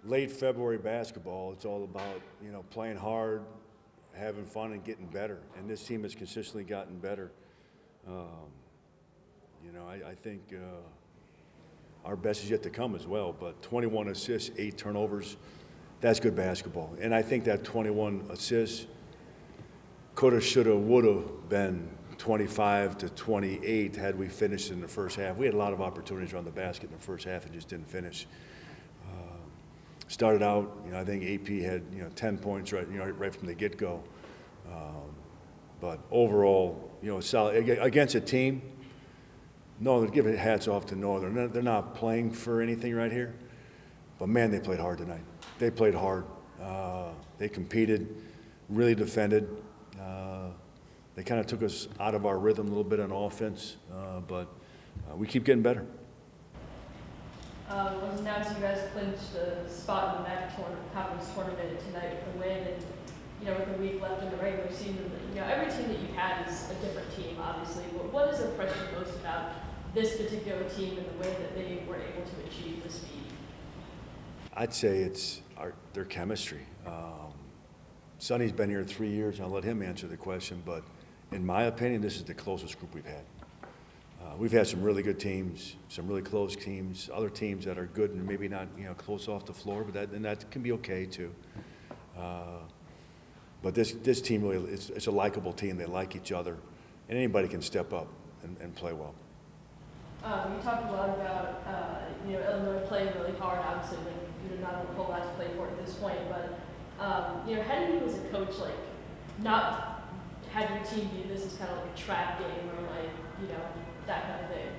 late February basketball, it's all about, playing hard, having fun, and getting better. And this team has consistently gotten better. I think our best is yet to come as well. But 21 assists, 8 turnovers, that's good basketball. And I think that 21 assists coulda, shoulda, woulda been 25 to 28 had we finished in the first half. We had a lot of opportunities around the basket in the first half and just didn't finish. Started out, I think AP had 10 points right from the get-go. But overall, solid against a team. No, they're giving hats off to Northern. They're not playing for anything right here, but man, they played hard tonight. They played hard. They competed, really defended. They kind of took us out of our rhythm a little bit on offense, but we keep getting better. It was announced you guys clinched a spot in the MAC conference tournament tonight with a win, and with a week left in the regular season, every team that you've had is a different team, obviously. But what has impressed you most about this particular team and the way that they were able to achieve this feat? I'd say it's their chemistry. Sonny's been here 3 years, and I'll let him answer the question. But in my opinion, this is the closest group we've had. We've had some really good teams, some really close teams, other teams that are good and maybe not close off the floor, but that can be okay too. But this team really it's a likable team. They like each other, and anybody can step up and play well. You talked a lot about Illinois playing really hard. Obviously, not a whole lot to play for at this point, but how do you as a coach not have your team view this as kind of like a trap game or that kind of thing?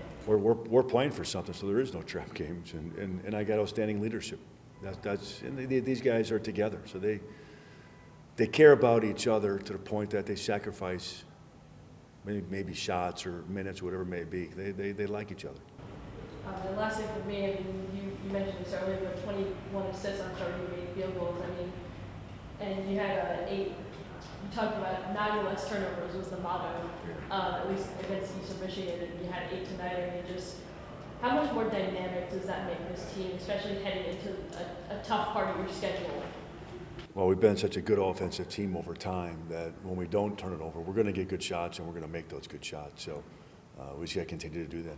We're playing for something, so there is no trap games, and I got outstanding leadership. These guys are together, so they care about each other to the point that they sacrifice maybe shots or minutes, whatever it may be. They like each other. The last thing for me, you mentioned this earlier, but 21 assists on 38 field goals. And you had 8. You talked about 9 or less turnovers was the motto, at least against Eastern Michigan, and you had 8 tonight. Just how much more dynamic does that make this team, especially heading into a tough part of your schedule? Well, we've been such a good offensive team over time that when we don't turn it over, we're going to get good shots and we're going to make those good shots. So we just got to continue to do that.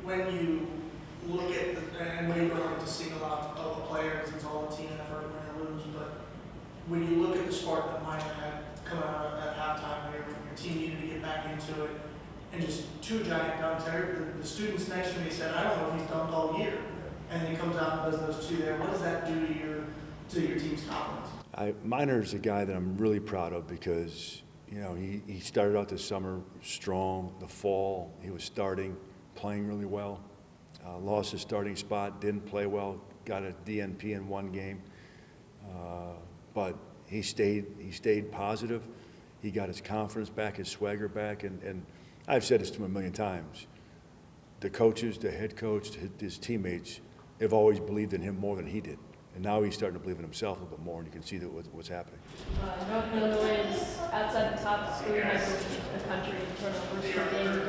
When you look at I know you don't have to single out all the players, it's all a team effort, win or lose, but when you look at the spark that Minor had come out at halftime there, when your team needed to get back into it, and just 2 giant dunks. The students next to me said, I don't know if he's dunked all year. And then he comes out and does those 2 there. What does that do to your team's confidence? Minor's a guy that I'm really proud of because, he started out this summer strong. The fall, he was playing really well. Lost his starting spot, didn't play well, got a DNP in 1 game. But he stayed positive. He got his confidence back, his swagger back. And I've said this to him a million times. The coaches, the head coach, his teammates have always believed in him more than he did. And now he's starting to believe in himself a little bit more, and you can see what's happening. Northern Illinois is outside the top 3 high schools in the country in turnovers per game. You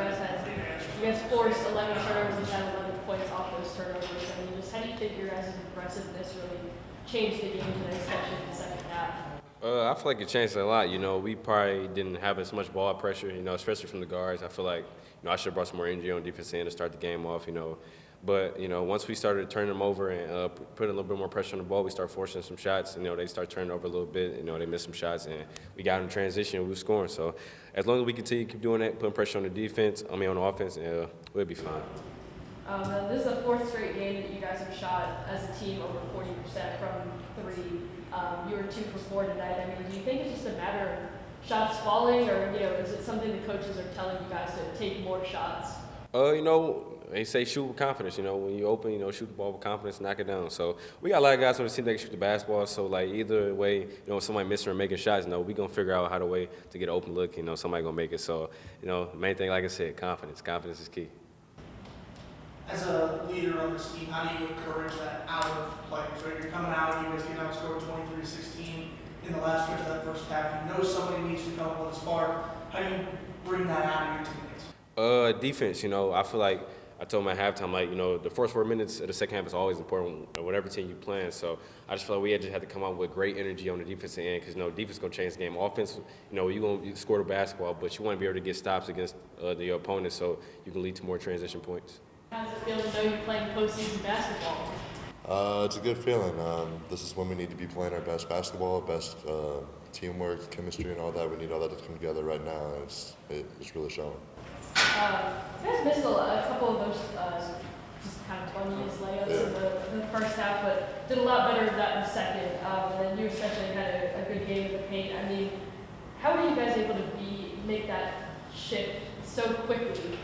guys forced 11 turnovers and had 11 points off those turnovers. How do you think your guys' aggressiveness really changed the game tonight, especially in the second half? I feel like it changed a lot. We probably didn't have as much ball pressure, especially from the guards. I feel like, I should have brought some more energy on defense end to start the game off, But, once we started turning them over and putting a little bit more pressure on the ball, we started forcing some shots. They start turning over a little bit. They missed some shots, and we got in transition. We were scoring. So as long as we continue to keep doing that, putting pressure on the defense, on the offense, we'll be fine. This is the 4th straight game that you guys have shot as a team over 40% from 3. You were 2 for 4 tonight. Do you think it's just a matter of shots falling, or is it something the coaches are telling you guys to take more shots? They say shoot with confidence. When you open, shoot the ball with confidence, knock it down. So we got a lot of guys on the team that can shoot the basketball. So either way, if somebody missing or making shots, we gonna figure out how to way to get an open look. Somebody gonna make it. So the main thing, like I said, confidence. Confidence is key. As a leader on this team, how do you encourage that out of players? Right, you're coming out, you guys get outscored 23-16 in the last stretch of that first half. Somebody needs to come with a spark. How do you bring that out of your teammates? Defense. I feel like I told him at halftime, like, you know, the first 4 minutes of the second half is always important, whatever team you playing. So I just felt like we had just had to come out with great energy on the defensive end because, you know, defense going to change the game. Offense, you know, you're going to score the basketball, but you want to be able to get stops against your opponent so you can lead to more transition points. How does it feel to know you're playing postseason basketball? It's a good feeling. This is when we need to be playing our best basketball, best teamwork, chemistry, and all that. We need all that to come together right now, and it's really showing. You guys missed a couple of those just kind of bunniest layups in the first half, but did a lot better of that in the second. And then you especially had a good game in the paint. I mean, how were you guys able to make that shift so quickly,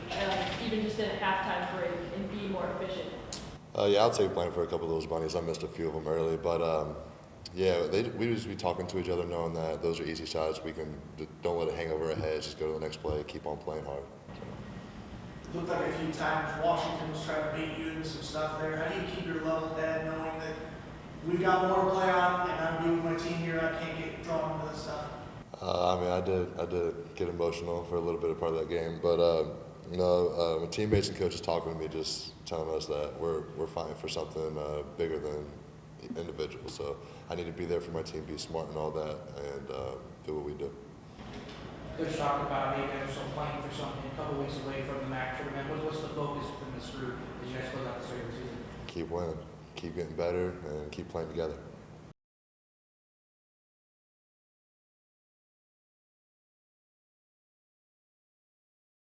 even just in a halftime break, and be more efficient? Yeah, I'll take blame for a couple of those bunnies. I missed a few of them early, but yeah, we just be talking to each other, knowing that those are easy shots. We can don't let it hang over our heads. Just go to the next play, keep on playing hard. It looked like a few times Washington was trying to beat you into some stuff there. How do you keep your level head knowing that we've got more to play on and I'm doing my team here, I can't get drawn into this stuff? I mean, I did get emotional for a little bit of part of that game, but you know, my teammates and coaches talking to me, just telling us that we're fighting for something bigger than individuals. So I need to be there for my team, be smart and all that, and do what we do. Coach talked about you guys are still playing for something a couple weeks away from the MAC tournament. What's the focus from this group as you guys close out this regular season? Keep winning, keep getting better, and keep playing together.